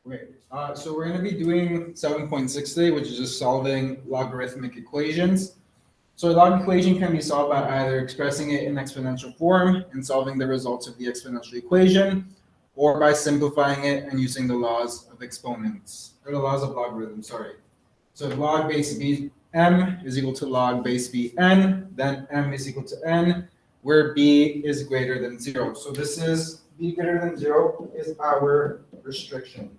Okay, so we're going to be doing 7.6 today, which is just solving logarithmic equations. So a log equation can be solved by either expressing it in exponential form and solving the results of the exponential equation, or by simplifying it and using the laws of exponents, or the laws of logarithms, sorry. So log base b m is equal to log base b n, then m is equal to n, where b is greater than 0. So this is b greater than 0 is our restriction.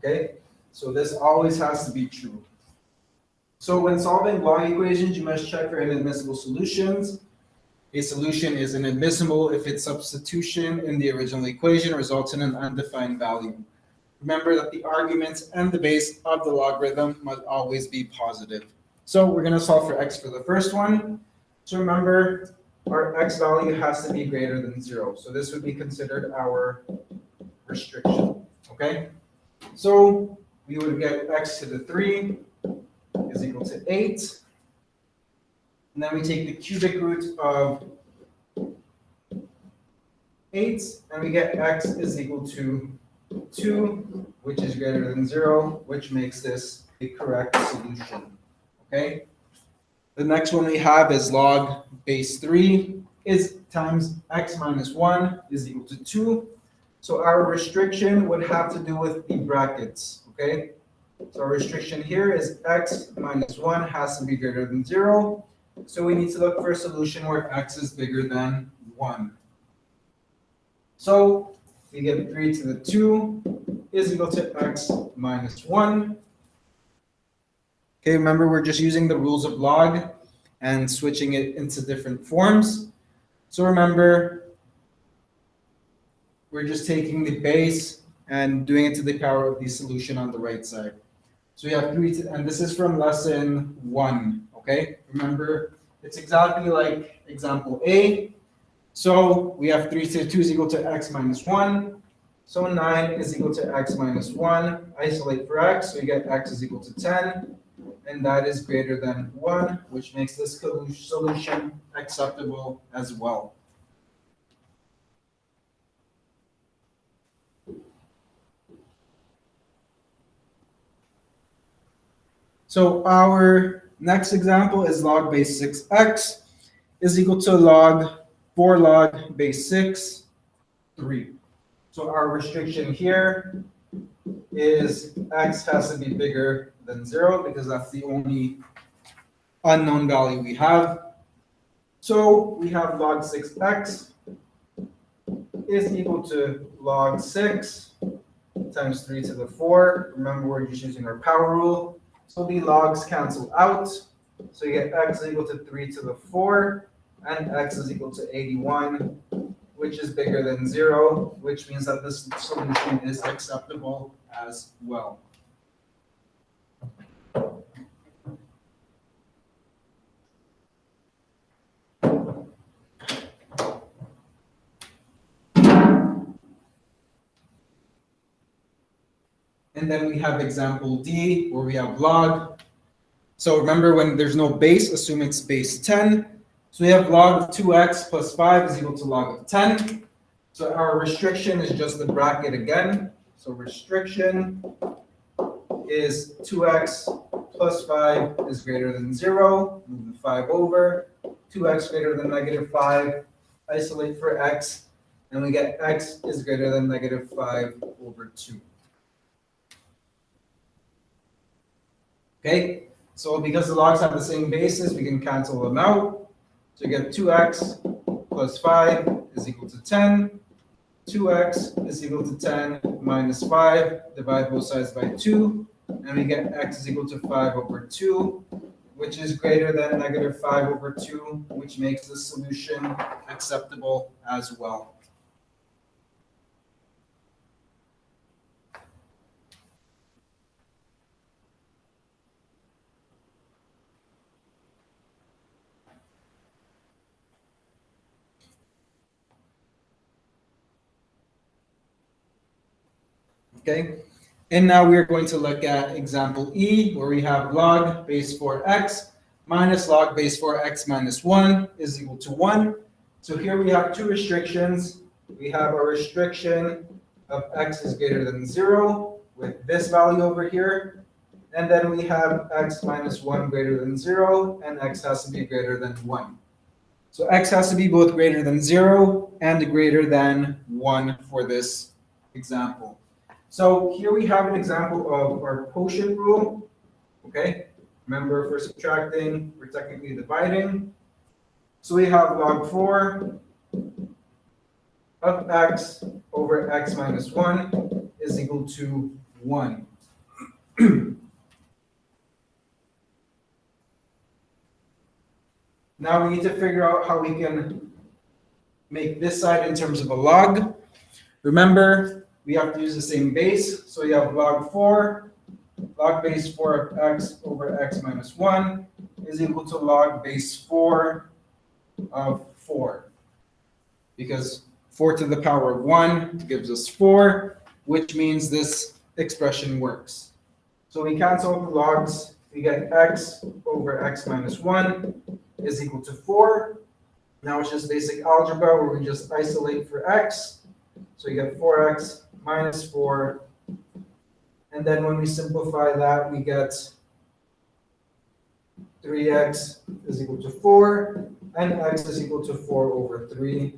Okay, so this always has to be true. So when solving log equations, you must check for inadmissible solutions. A solution is inadmissible if its substitution in the original equation results in an undefined value. Remember that the arguments and the base of the logarithm must always be positive. So we're going to solve for x for the first one. So remember, our x value has to be greater than 0. So this would be considered our restriction. Okay? So we would get x to the 3 is equal to 8. And then we take the cubic root of 8, and we get x is equal to 2, which is greater than 0, which makes this a correct solution. Okay? The next one we have is log base 3 is times x minus 1 is equal to 2. So our restriction would have to do with the brackets. Okay? So our restriction here is x minus 1 has to be greater than 0. So we need to look for a solution where x is bigger than 1. So we get 3 to the 2 is equal to x minus 1. Okay, remember we're just using the rules of log and switching it into different forms. So remember, we're just taking the base and doing it to the power of the solution on the right side. So we have 3 to, and this is from lesson 1, okay? Remember, it's exactly like example A. So we have 3 to the 2 is equal to x minus 1. So 9 is equal to x minus 1. Isolate for x, so we get x is equal to 10. And that is greater than 1, which makes this solution acceptable as well. So our next example is log base 6x is equal to log 4 log base 6, 3. So our restriction here is x has to be bigger than 0 because that's the only unknown value we have. So we have log 6x is equal to log 6 times 3 to the 4. Remember, we're just using our power rule. So the logs cancel out. So you get x is equal to 3 to the 4, and x is equal to 81, which is bigger than 0, which means that this solution is acceptable as well. And then we have example D, where we have log. So remember, when there's no base, assume it's base 10. So we have log of 2x plus 5 is equal to log of 10. So our restriction is just the bracket again. So restriction is 2x plus 5 is greater than 0. Move the 5 over. 2x greater than negative 5. Isolate for x. And we get x is greater than negative 5 over 2. Okay, so because the logs have the same basis, we can cancel them out. So you get 2x plus 5 is equal to 10. 2x is equal to 10 minus 5. Divide both sides by 2. And we get x is equal to 5 over 2, which is greater than negative 5 over 2, which makes the solution acceptable as well. Okay, and now we're going to look at example E, where we have log base 4x minus log base 4x minus 1 is equal to 1. So here we have two restrictions. we have a restriction of x is greater than 0 with this value over here. And then we have x minus 1 greater than 0, and x has to be greater than 1. So x has to be both greater than 0 and greater than 1 for this example. So here we have an example of our quotient rule. Okay, remember for subtracting, we're technically dividing. So we have log 4 of x over x minus 1 is equal to 1. Now we need to figure out how we can make this side in terms of a log. Remember, we have to use the same base. So we have log 4, log base 4 of x over x minus 1 is equal to log base 4 of 4. Because 4 to the power of 1 gives us 4, which means this expression works. So we cancel out the logs. We get x over x minus 1 is equal to 4. Now it's just basic algebra where we just isolate for x. So you get 4x minus 4. And then when we simplify that, we get 3x is equal to 4. And x is equal to 4 over 3,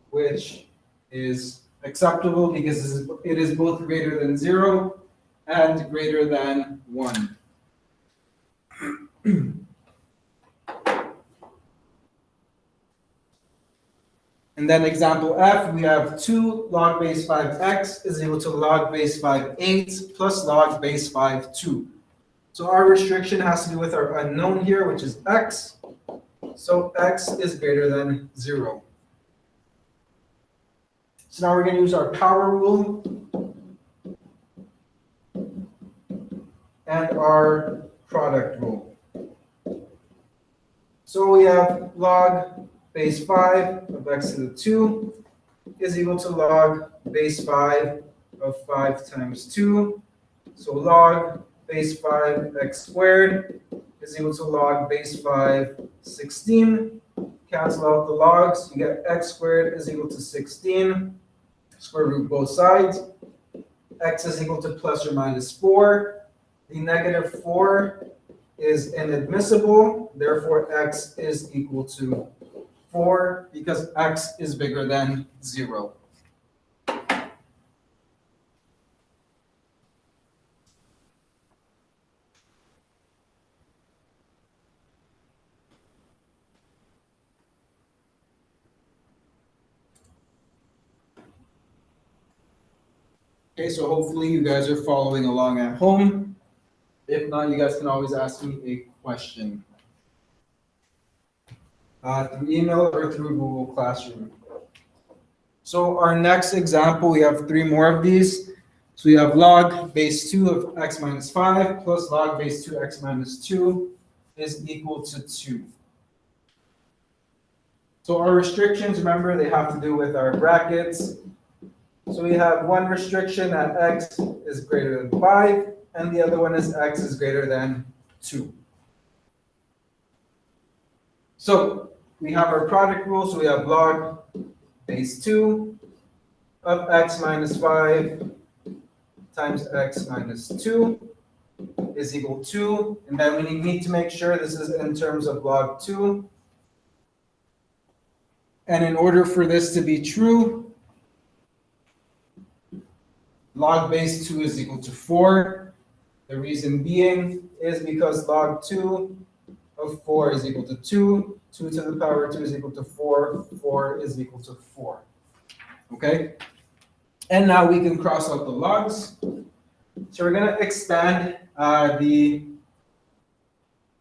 which is acceptable because it is both greater than 0 and greater than 1. And then example F, we have 2 log base 5x is equal to log base 5 8 plus log base 5 2. So our restriction has to do with our unknown here, which is x. So x is greater than 0. So now we're going to use our power rule and our product rule. So we have log base 5 of x to the 2 is equal to log base 5 of 5 times 2. So log base 5 x squared is equal to log base 5 16. Cancel out the logs. You get x squared is equal to 16. Square root both sides. X is equal to plus or minus 4. The negative 4 is inadmissible. Therefore, x is equal to 4 because x is bigger than 0. Okay, so hopefully you guys are following along at home. If not, you guys can always ask me a question. Through email or through Google Classroom. So our next example, we have 3 more of these. So we have log base 2 of x minus 5 plus log base 2x minus 2 is equal to 2. So our restrictions, remember, they have to do with our brackets. So we have one restriction that x is greater than 5, and the other one is x is greater than 2. So we have our product rule, so we have log base 2 of x minus 5 times x minus 2 is equal to 2. And then we need to make sure this is in terms of log 2. And in order for this to be true, log base 2 is equal to 4. The reason being is because log 2 of 4 is equal to 2. 2 to the power 2 is equal to 4. 4 is equal to 4. Okay? And now we can cross out the logs. So we're going to expand the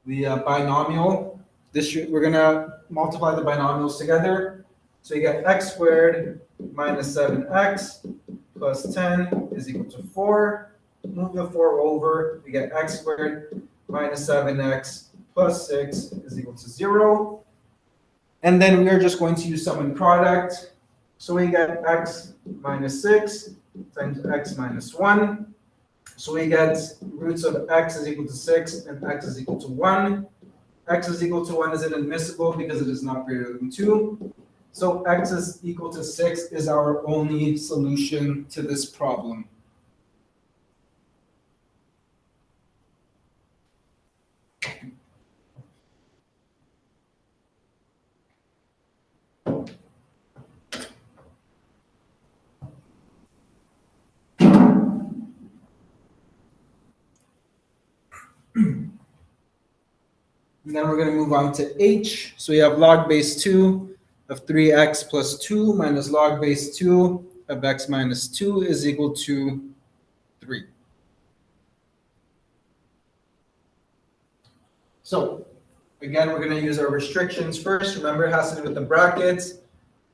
binomial. We're going to multiply the binomials together. So you get x squared minus 7x plus 10 is equal to 4. Move the 4 over. We get x squared minus 7x plus 6 is equal to 0. And then we are just going to use sum and product. So we get x minus 6 times x minus 1. So we get roots of x is equal to 6 and x is equal to 1. X is equal to 1 is inadmissible because it is not greater than 2. So x is equal to 6 is our only solution to this problem. And then we're going to move on to h. So we have log base 2 of 3x plus 2 minus log base 2 of x minus 2 is equal to 3. So again, we're going to use our restrictions first. Remember, it has to do with the brackets.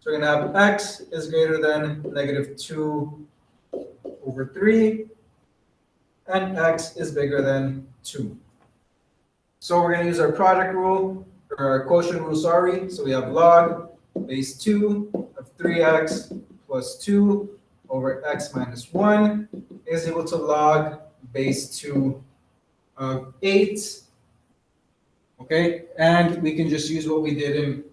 So we're going to have x is greater than negative 2 over 3, and x is bigger than 2. So we're going to use our product rule, or our quotient rule, sorry. So we have log base 2 of 3x plus 2 over x minus 1 is equal to log base 2 of 8. Okay, and we can just use what we did in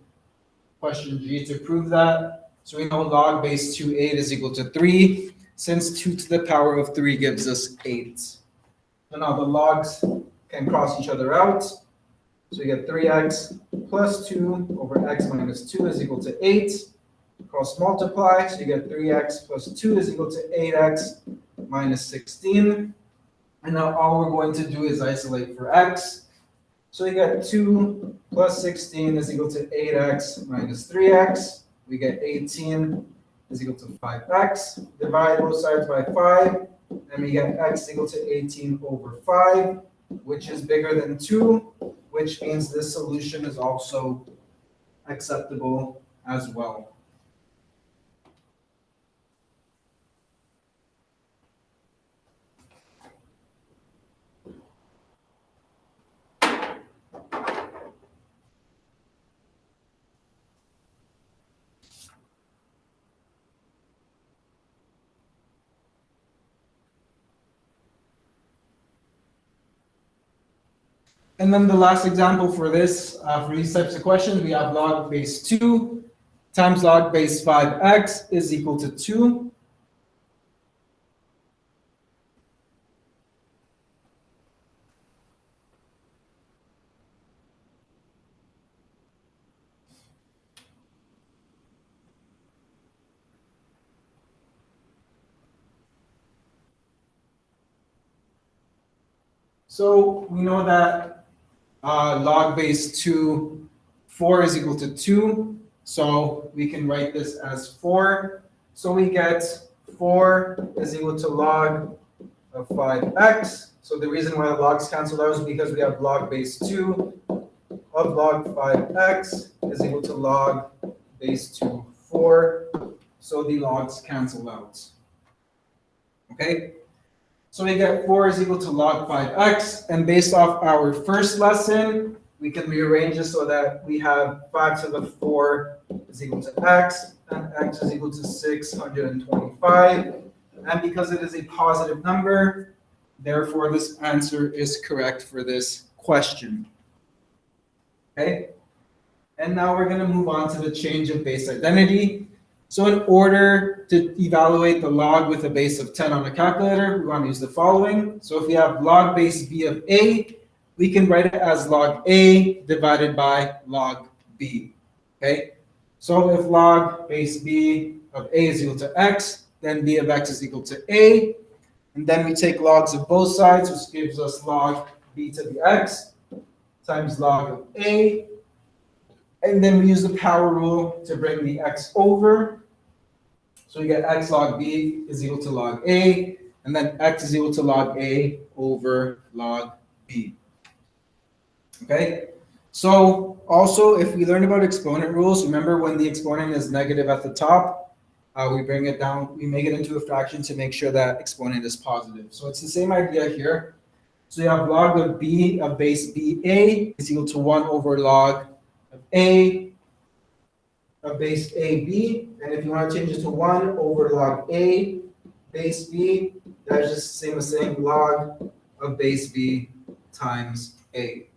question G to prove that. So we know log base 2, 8 is equal to 3, since 2 to the power of 3 gives us 8. So now the logs can cross each other out. So we get 3x plus 2 over x minus 2 is equal to 8. Cross multiply, so you get 3x plus 2 is equal to 8x minus 16. And now all we're going to do is isolate for x. So we get 2 plus 16 is equal to 8x minus 3x. We get 18 is equal to 5x. Divide both sides by 5, and we get x equal to 18 over 5, which is bigger than 2, which means this solution is also acceptable as well. And then the last example for this, for these types of questions, we have log base 2 times log base 5x is equal to 2. So we know that log base 2, 4 is equal to 2. So we can write this as 4. So we get 4 is equal to log of 5x. So the reason why the logs cancel out is because we have log base 2 of log 5x is equal to log base 2, 4. So the logs cancel out. Okay? So we get 4 is equal to log 5x, and based off our first lesson, we can rearrange this so that we have 5 to the 4 is equal to x, and x is equal to 625. And because it is a positive number, therefore this answer is correct for this question. Okay? And now we're going to move on to the change of base identity. So in order to evaluate the log with a base of 10 on a calculator, we want to use the following. So if we have log base b of a, we can write it as log a divided by log b. Okay? So if log base b of a is equal to x, then b of x is equal to a. And then we take logs of both sides, which gives us log b to the x times log of a. And then we use the power rule to bring the x over. So we get x log b is equal to log a, and then x is equal to log a over log b. Okay? So also, if we learned about exponent rules, remember when the exponent is negative at the top, we bring it down, we make it into a fraction to make sure that exponent is positive. So it's the same idea here. So you have log of b of base ba is equal to 1 over log of a of base ab, and if you want to change it to 1 over log a base b, that's just the same as saying log of base b times a.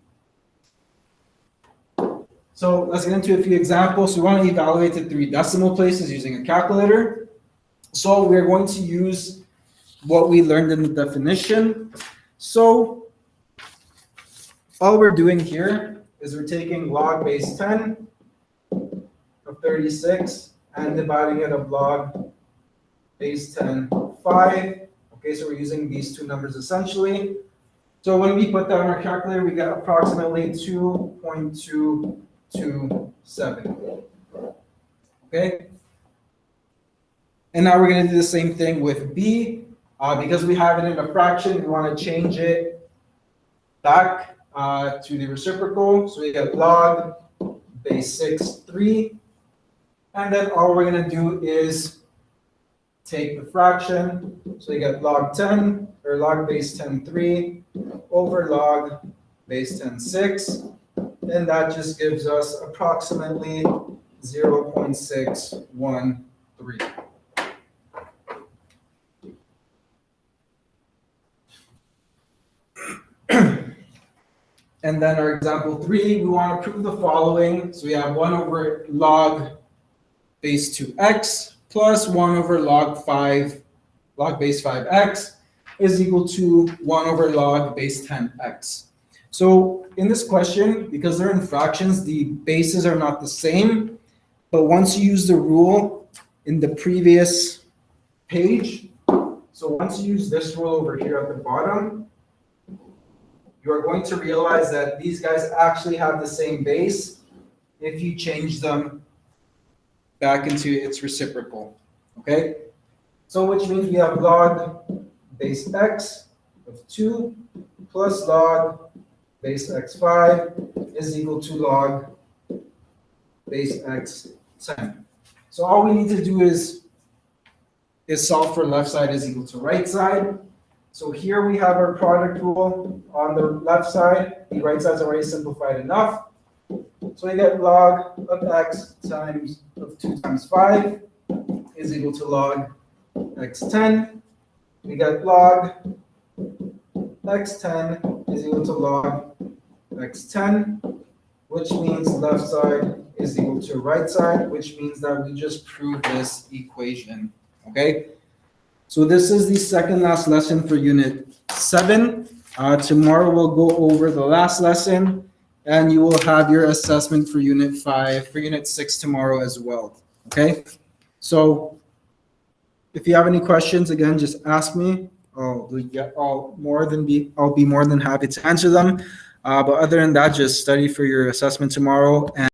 So let's get into a few examples. We want to evaluate the 3 decimal places using a calculator. So we're going to use what we learned in the definition. So all we're doing here is we're taking log base 10 of 36 and dividing it of log base 10 of 5. Okay, so we're using these 2 numbers essentially. So when we put that on our calculator, we get approximately 2.227. Okay? And now we're going to do the same thing with B. Because we have it in a fraction, we want to change it back to the reciprocal. So we get log base 6, 3. And then all we're going to do is take the fraction. So you get log 10, or log base 10, 3, over log base 10, 6. And that just gives us approximately 0.613. And then our example 3, we want to prove the following. So we have 1 over log base 2x plus 1 over log base 5x is equal to 1 over log base 10x. So in this question, because they're in fractions, the bases are not the same. But once you use the rule in the previous page, so once you use this rule over here at the bottom, you are going to realize that these guys actually have the same base if you change them back into its reciprocal. Okay? So which means we have log base x of 2 plus log base x5 is equal to log base x10. So all we need to do is solve for left side is equal to right side. So here we have our product rule on the left side. The right side is already simplified enough. So we get log of x times of 2 times 5 is equal to log x10. We get log x10 is equal to log x10, which means left side is equal to right side, which means that we just proved this equation. Okay? So this is the second last lesson for Unit 7. Tomorrow we'll go over the last lesson, and you will have your assessment for Unit 5, for Unit 6 tomorrow as well. Okay? So if you have any questions, again, just ask me. I'll be more than happy to answer them. But other than that, just study for your assessment tomorrow. And